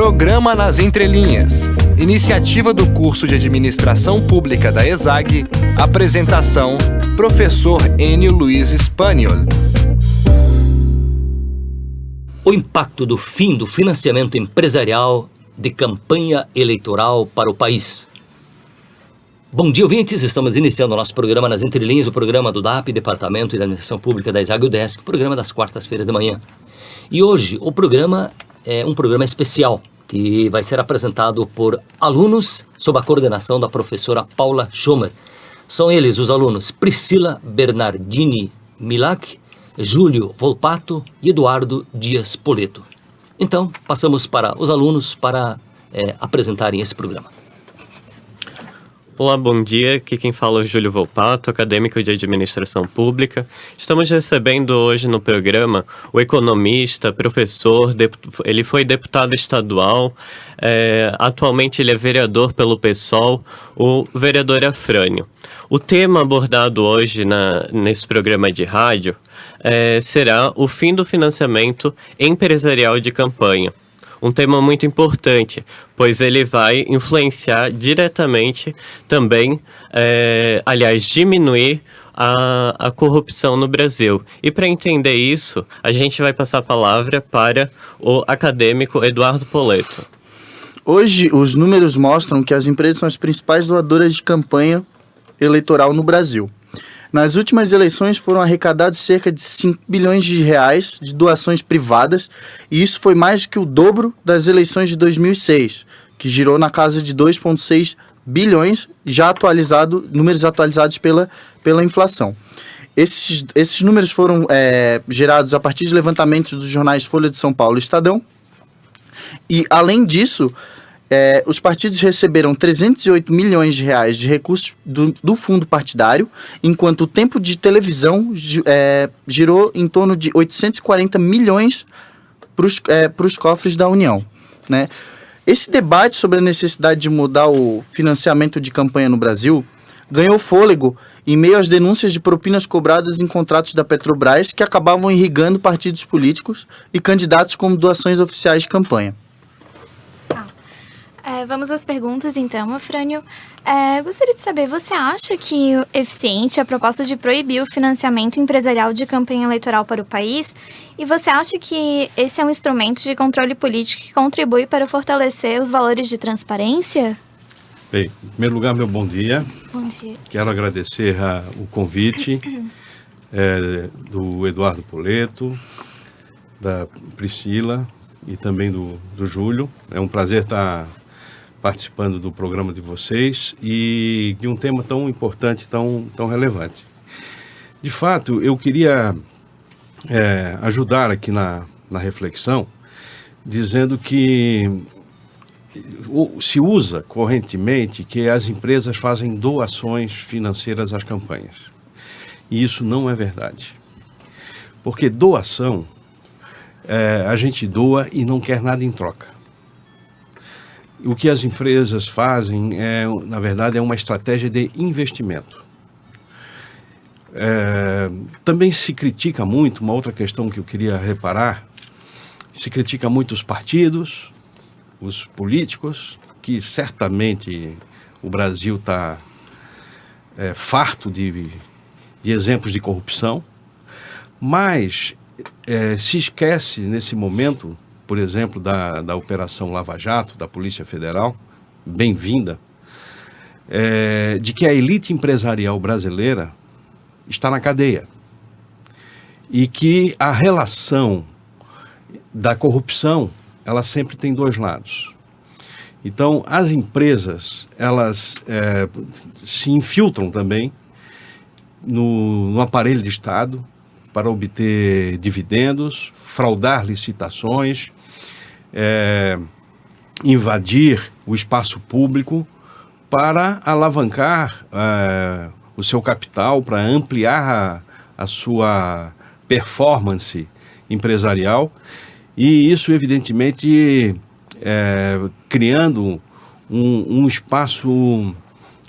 Programa nas Entrelinhas. Iniciativa do curso de Administração Pública da ESAG. Apresentação: Professor Enio Luiz Spaniol. O impacto do fim do financiamento empresarial de campanha eleitoral para o país. Bom dia, ouvintes. Estamos iniciando o nosso programa nas Entrelinhas, o programa do DAP, Departamento de Administração Pública da ESAG UDESC, programa das quartas-feiras de manhã. E hoje o programa é um programa especial que vai ser apresentado por alunos sob a coordenação da professora Paula Schomer. São eles os alunos Priscila Bernardini Milak, Júlio Volpato e Eduardo Dias Poleto. Então, passamos para os alunos para apresentarem esse programa. Olá, bom dia. Aqui quem fala é o Júlio Volpato, acadêmico de Administração Pública. Estamos recebendo hoje no programa o economista, professor, ele foi deputado estadual, atualmente ele é vereador pelo PSOL, o vereador Afrânio. O tema abordado hoje nesse programa de rádio será o fim do financiamento empresarial de campanha. Um tema muito importante, pois ele vai influenciar diretamente também, diminuir a corrupção no Brasil. E para entender isso, a gente vai passar a palavra para o acadêmico Eduardo Poleto. Hoje, os números mostram que as empresas são as principais doadoras de campanha eleitoral no Brasil. Nas últimas eleições foram arrecadados cerca de 5 bilhões de reais de doações privadas, e isso foi mais do que o dobro das eleições de 2006, que girou na casa de 2,6 bilhões, números atualizados pela inflação. Esses números foram gerados a partir de levantamentos dos jornais Folha de São Paulo e Estadão, e além disso, os partidos receberam 308 milhões de reais de recursos do fundo partidário, enquanto o tempo de televisão girou em torno de 840 milhões para os cofres da União, né? Esse debate sobre a necessidade de mudar o financiamento de campanha no Brasil ganhou fôlego em meio às denúncias de propinas cobradas em contratos da Petrobras que acabavam irrigando partidos políticos e candidatos como doações oficiais de campanha. Vamos às perguntas, então, Afrânio. Gostaria de saber, você acha que é eficiente a proposta de proibir o financiamento empresarial de campanha eleitoral para o país? E você acha que esse é um instrumento de controle político que contribui para fortalecer os valores de transparência? Bem, em primeiro lugar, meu bom dia. Bom dia. Quero agradecer o convite do Eduardo Poleto, da Priscila e também do Júlio. É um prazer estar participando do programa de vocês e de um tema tão importante, tão relevante. De fato, eu queria ajudar aqui na reflexão, dizendo que se usa correntemente que as empresas fazem doações financeiras às campanhas. E isso não é verdade. Porque doação, a gente doa e não quer nada em troca. O que as empresas fazem, na verdade, é uma estratégia de investimento. Também se critica muito, uma outra questão que eu queria reparar, se critica muito os partidos, os políticos, que certamente o Brasil está farto de exemplos de corrupção, mas se esquece nesse momento, por exemplo, da Operação Lava Jato, da Polícia Federal, bem-vinda, de que a elite empresarial brasileira está na cadeia e que a relação da corrupção, ela sempre tem dois lados. Então, as empresas, elas se infiltram também no aparelho de Estado para obter dividendos, fraudar licitações, invadir o espaço público para alavancar o seu capital, para ampliar a sua performance empresarial, e isso, evidentemente, criando um espaço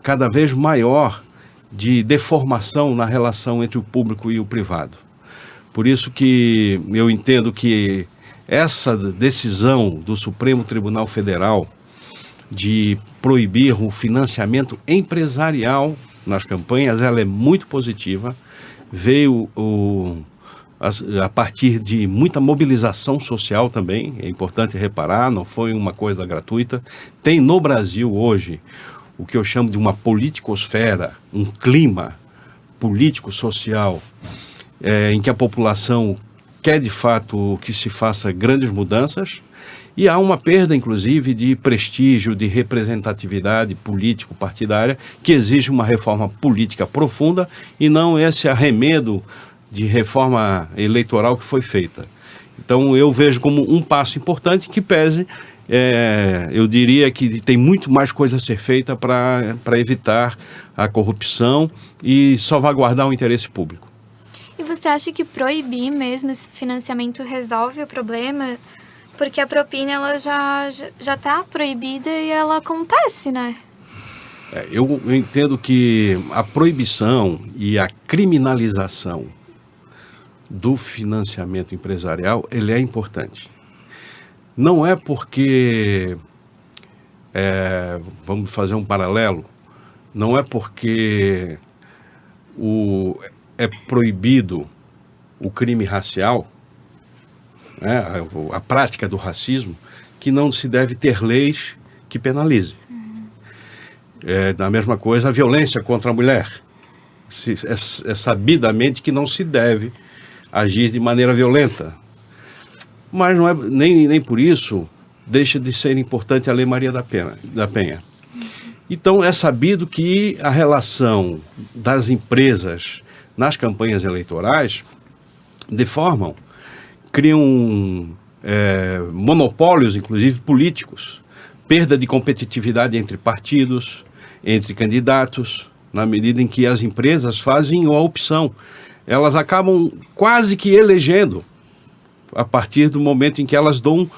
cada vez maior de deformação na relação entre o público e o privado. Por isso que eu entendo que essa decisão do Supremo Tribunal Federal de proibir o financiamento empresarial nas campanhas, ela é muito positiva, veio a partir de muita mobilização social também, é importante reparar, não foi uma coisa gratuita. Tem no Brasil hoje o que eu chamo de uma politicosfera, um clima político-social em que a população quer de fato que se faça grandes mudanças, e há uma perda, inclusive, de prestígio, de representatividade político-partidária, que exige uma reforma política profunda e não esse arremedo de reforma eleitoral que foi feita. Então, eu vejo como um passo importante que pese, eu diria que tem muito mais coisa a ser feita para evitar a corrupção e salvaguardar o interesse público. E você acha que proibir mesmo esse financiamento resolve o problema? Porque a propina ela já está proibida e ela acontece, né? Eu entendo que a proibição e a criminalização do financiamento empresarial, ele é importante. Não é porque, vamos fazer um paralelo, não é porque é proibido o crime racial, a prática do racismo, que não se deve ter leis que penalizem. Da mesma coisa, a violência contra a mulher. É sabidamente que não se deve agir de maneira violenta. Mas não é, nem por isso deixa de ser importante a Lei Maria da Penha. Então, é sabido que a relação das empresas nas campanhas eleitorais deformam, criam monopólios, inclusive políticos, perda de competitividade entre partidos, entre candidatos, na medida em que as empresas fazem a opção. Elas acabam quase que elegendo a partir do momento em que elas dão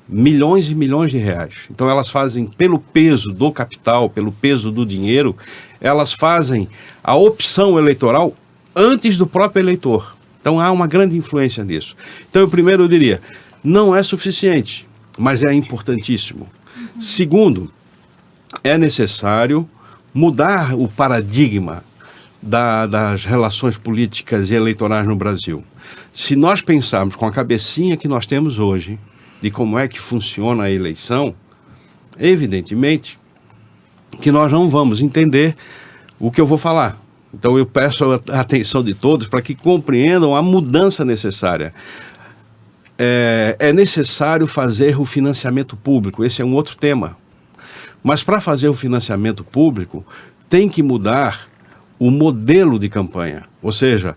milhões e milhões de reais. Então elas fazem, pelo peso do capital, pelo peso do dinheiro, elas fazem a opção eleitoral antes do próprio eleitor. Então há uma grande influência nisso. Então, primeiro eu diria, não é suficiente, mas é importantíssimo. Segundo, é necessário mudar o paradigma das relações políticas e eleitorais no Brasil. Se nós pensarmos com a cabecinha que nós temos hoje, de como é que funciona a eleição, evidentemente que nós não vamos entender o que eu vou falar. Então eu peço a atenção de todos para que compreendam a mudança necessária. É necessário fazer o financiamento público, esse é um outro tema. Mas para fazer o financiamento público, tem que mudar o modelo de campanha. Ou seja,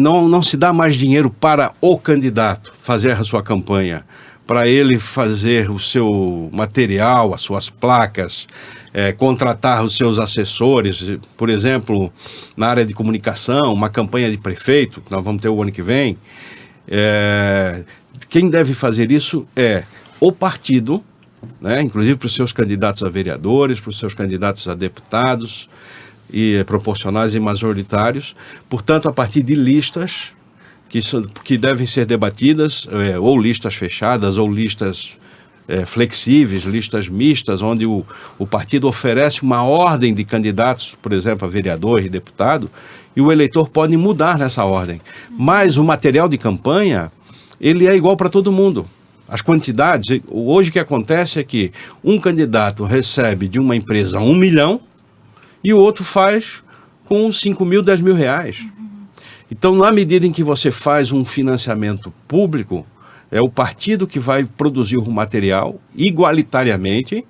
não se dá mais dinheiro para o candidato fazer a sua campanha, para ele fazer o seu material, as suas placas, contratar os seus assessores. Por exemplo, na área de comunicação, uma campanha de prefeito, que nós vamos ter o ano que vem. Quem deve fazer isso é o partido, inclusive para os seus candidatos a vereadores, para os seus candidatos a deputados, e proporcionais e majoritários, portanto, a partir de listas que devem ser debatidas, ou listas fechadas, ou listas flexíveis, listas mistas, onde o partido oferece uma ordem de candidatos, por exemplo, a vereador e deputado, e o eleitor pode mudar nessa ordem. Mas o material de campanha, ele é igual para todo mundo. As quantidades, hoje o que acontece é que um candidato recebe de uma empresa 1 milhão, e o outro faz com 5 mil, 10 mil reais. Então, na medida em que você faz um financiamento público, é o partido que vai produzir o material igualitariamente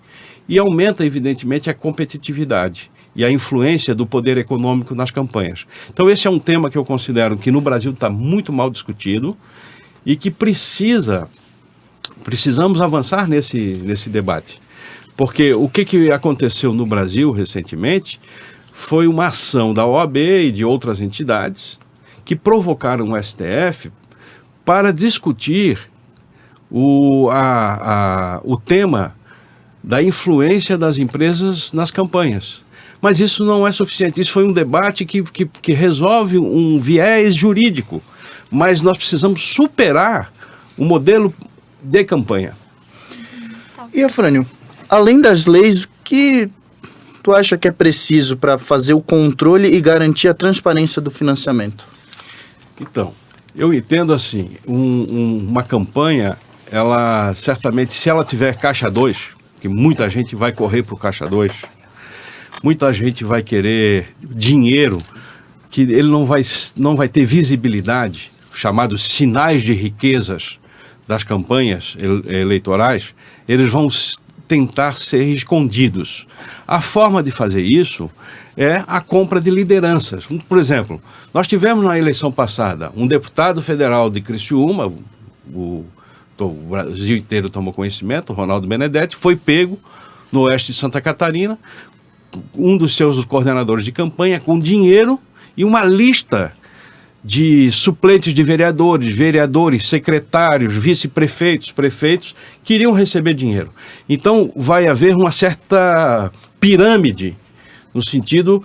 e aumenta, evidentemente, a competitividade e a influência do poder econômico nas campanhas. Então, esse é um tema que eu considero que no Brasil está muito mal discutido e que precisamos avançar nesse debate. Porque o que aconteceu no Brasil recentemente foi uma ação da OAB e de outras entidades que provocaram o STF para discutir o tema da influência das empresas nas campanhas. Mas isso não é suficiente. Isso foi um debate que resolve um viés jurídico. Mas nós precisamos superar o modelo de campanha. E, Afrânio, além das leis, o que tu acha que é preciso para fazer o controle e garantir a transparência do financiamento? Então, eu entendo assim, uma campanha, ela certamente, se ela tiver caixa 2, que muita gente vai correr para o caixa 2, muita gente vai querer dinheiro, que ele não vai ter visibilidade, chamados sinais de riquezas das campanhas eleitorais, eles vão tentar ser escondidos. A forma de fazer isso é a compra de lideranças. Por exemplo, nós tivemos na eleição passada um deputado federal de Criciúma, o Brasil inteiro tomou conhecimento, o Ronaldo Benedetti, foi pego no oeste de Santa Catarina, um dos seus coordenadores de campanha com dinheiro e uma lista de suplentes de vereadores, secretários, vice-prefeitos, prefeitos, que iriam receber dinheiro. Então, vai haver uma certa pirâmide no sentido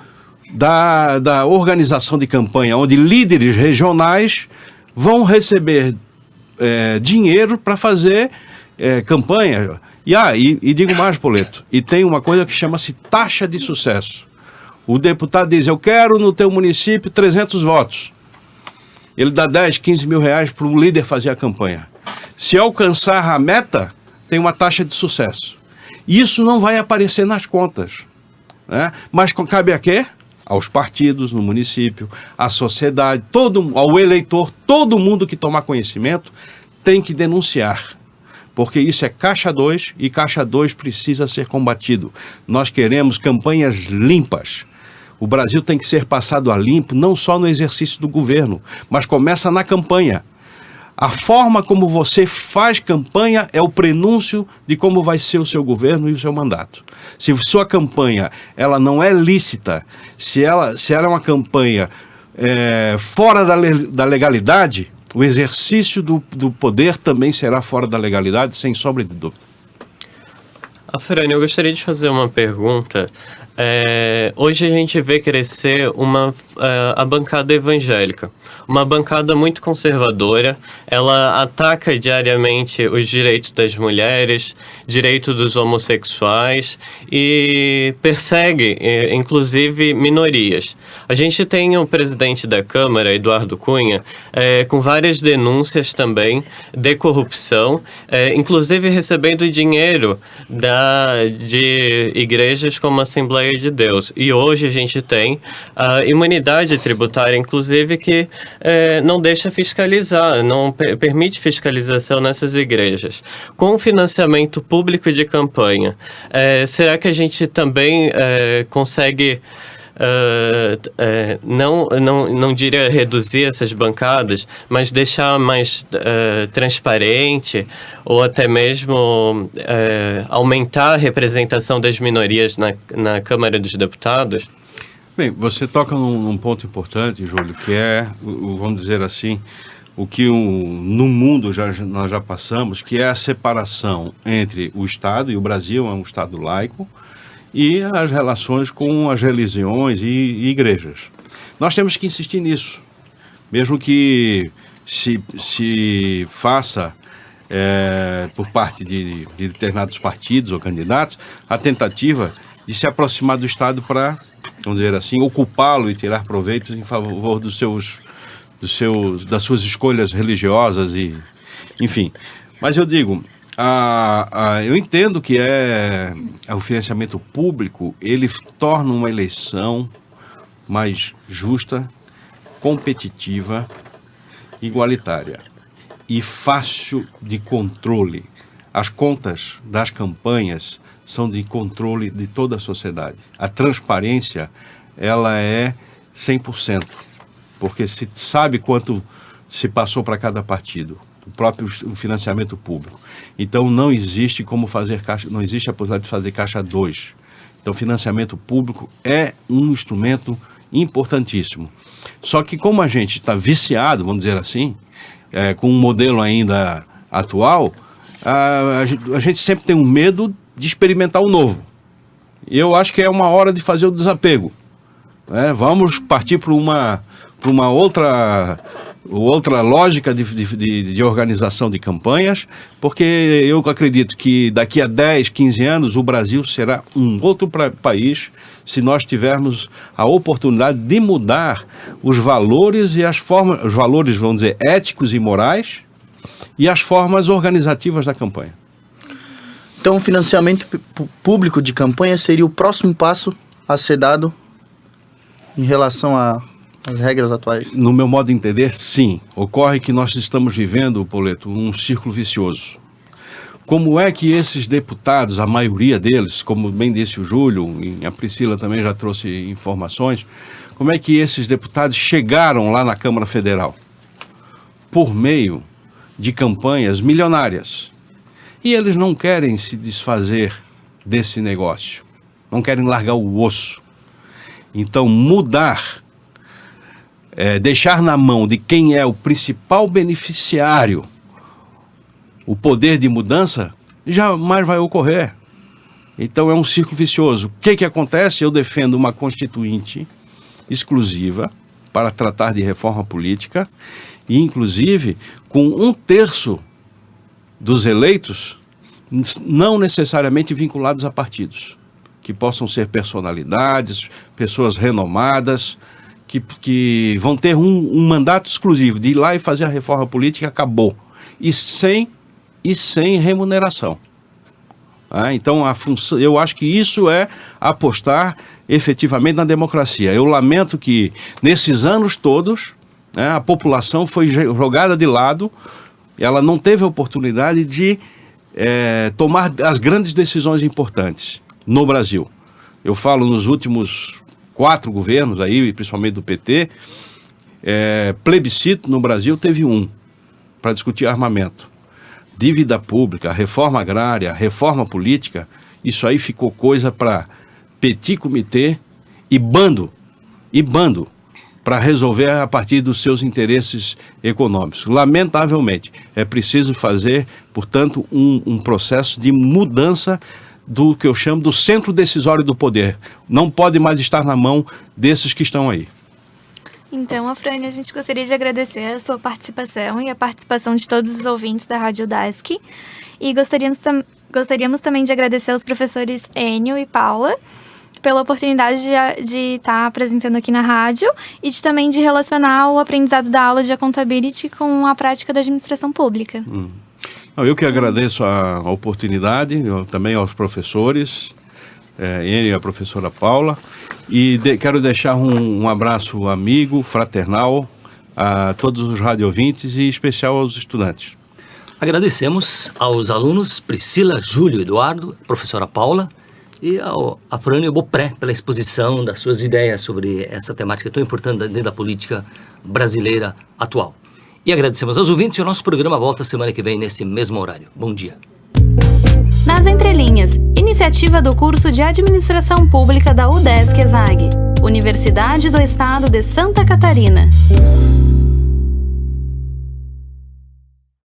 da organização de campanha, onde líderes regionais vão receber dinheiro para fazer campanha. E digo mais, Poleto, e tem uma coisa que chama-se taxa de sucesso. O deputado diz, eu quero no teu município 300 votos. Ele dá 10, 15 mil reais para o líder fazer a campanha. Se alcançar a meta, tem uma taxa de sucesso. Isso não vai aparecer nas contas, né? Mas cabe a quê? Aos partidos no município, à sociedade, ao eleitor, todo mundo que tomar conhecimento tem que denunciar. Porque isso é caixa 2 e caixa 2 precisa ser combatido. Nós queremos campanhas limpas. O Brasil tem que ser passado a limpo, não só no exercício do governo, mas começa na campanha. A forma como você faz campanha é o prenúncio de como vai ser o seu governo e o seu mandato. Se sua campanha ela não é lícita, se ela é uma campanha fora da legalidade, o exercício do poder também será fora da legalidade, sem sombra de dúvida. Afrânio, eu gostaria de fazer uma pergunta. Hoje a gente vê crescer a bancada evangélica, uma bancada muito conservadora. Ela ataca diariamente os direitos das mulheres, direitos dos homossexuais e persegue, inclusive, minorias. A gente tem o presidente da Câmara, Eduardo Cunha, com várias denúncias também de corrupção, inclusive recebendo dinheiro de igrejas como a Assembleia de Deus. E hoje a gente tem a imunidade tributária, inclusive, que não deixa fiscalizar, não permite fiscalização nessas igrejas. Com o financiamento público de campanha, será que a gente também consegue... não diria reduzir essas bancadas, mas deixar mais transparente ou até mesmo aumentar a representação das minorias na Câmara dos Deputados? Bem, você toca num ponto importante, Júlio, que é, vamos dizer assim, o que no mundo nós já passamos, que é a separação entre o Estado, e o Brasil é um Estado laico, e as relações com as religiões e igrejas. Nós temos que insistir nisso, mesmo que se faça por parte de determinados partidos ou candidatos a tentativa de se aproximar do Estado para, vamos dizer assim, ocupá-lo e tirar proveitos em favor das suas escolhas religiosas e, enfim. Mas eu digo, eu entendo que o financiamento público, ele torna uma eleição mais justa, competitiva, igualitária e fácil de controle. As contas das campanhas são de controle de toda a sociedade. A transparência, ela é 100%, porque se sabe quanto se passou para cada partido, o próprio financiamento público. Então não existe não existe a possibilidade de fazer caixa 2. Então financiamento público é um instrumento importantíssimo. Só que como a gente está viciado, vamos dizer assim, com um modelo ainda atual, a gente sempre tem um medo de experimentar o novo. E eu acho que é uma hora de fazer o desapego. Vamos partir para uma outra outra lógica de organização de campanhas, porque eu acredito que daqui a 10, 15 anos o Brasil será um outro país se nós tivermos a oportunidade de mudar os valores e as formas, os valores, vamos dizer, éticos e morais, e as formas organizativas da campanha. Então, o financiamento público de campanha seria o próximo passo a ser dado em relação às regras atuais? No meu modo de entender, sim. Ocorre que nós estamos vivendo, Poleto, um círculo vicioso. Como é que esses deputados, a maioria deles, como bem disse o Júlio, e a Priscila também já trouxe informações, como é que esses deputados chegaram lá na Câmara Federal? Por meio de campanhas milionárias. E eles não querem se desfazer desse negócio, não querem largar o osso. Então, mudar, deixar na mão de quem é o principal beneficiário o poder de mudança, jamais vai ocorrer. Então, é um círculo vicioso. O que acontece? Eu defendo uma constituinte exclusiva para tratar de reforma política e, inclusive, com 1/3 dos eleitos não necessariamente vinculados a partidos, que possam ser personalidades, pessoas renomadas, que vão ter um mandato exclusivo de ir lá e fazer a reforma política, acabou. E sem remuneração. Então, eu acho que isso é apostar efetivamente na democracia. Eu lamento que, nesses anos todos, a população foi jogada de lado, ela não teve a oportunidade de tomar as grandes decisões importantes no Brasil. Eu falo nos últimos 4 governos, aí, principalmente do PT, plebiscito no Brasil teve um, para discutir armamento. Dívida pública, reforma agrária, reforma política, isso aí ficou coisa para petit comité e bando, para resolver a partir dos seus interesses econômicos. Lamentavelmente, é preciso fazer, portanto, um processo de mudança do que eu chamo do centro decisório do poder. Não pode mais estar na mão desses que estão aí. Então, Afrânio, a gente gostaria de agradecer a sua participação e a participação de todos os ouvintes da Rádio UDESC. E gostaríamos também de agradecer aos professores Enio e Paula pela oportunidade de estar apresentando aqui na rádio e também de relacionar o aprendizado da aula de accountability com a prática da administração pública. Eu que agradeço a oportunidade, também aos professores, Enio e a professora Paula, e quero deixar um abraço amigo, fraternal, a todos os radiovintes e em especial aos estudantes. Agradecemos aos alunos Priscila, Júlio, Eduardo, professora Paula e ao Afrânio Bopré pela exposição das suas ideias sobre essa temática tão importante dentro da política brasileira atual. E agradecemos aos ouvintes e o nosso programa volta semana que vem nesse mesmo horário. Bom dia. Nas Entrelinhas, iniciativa do curso de Administração Pública da UDESC-ESAG, Universidade do Estado de Santa Catarina.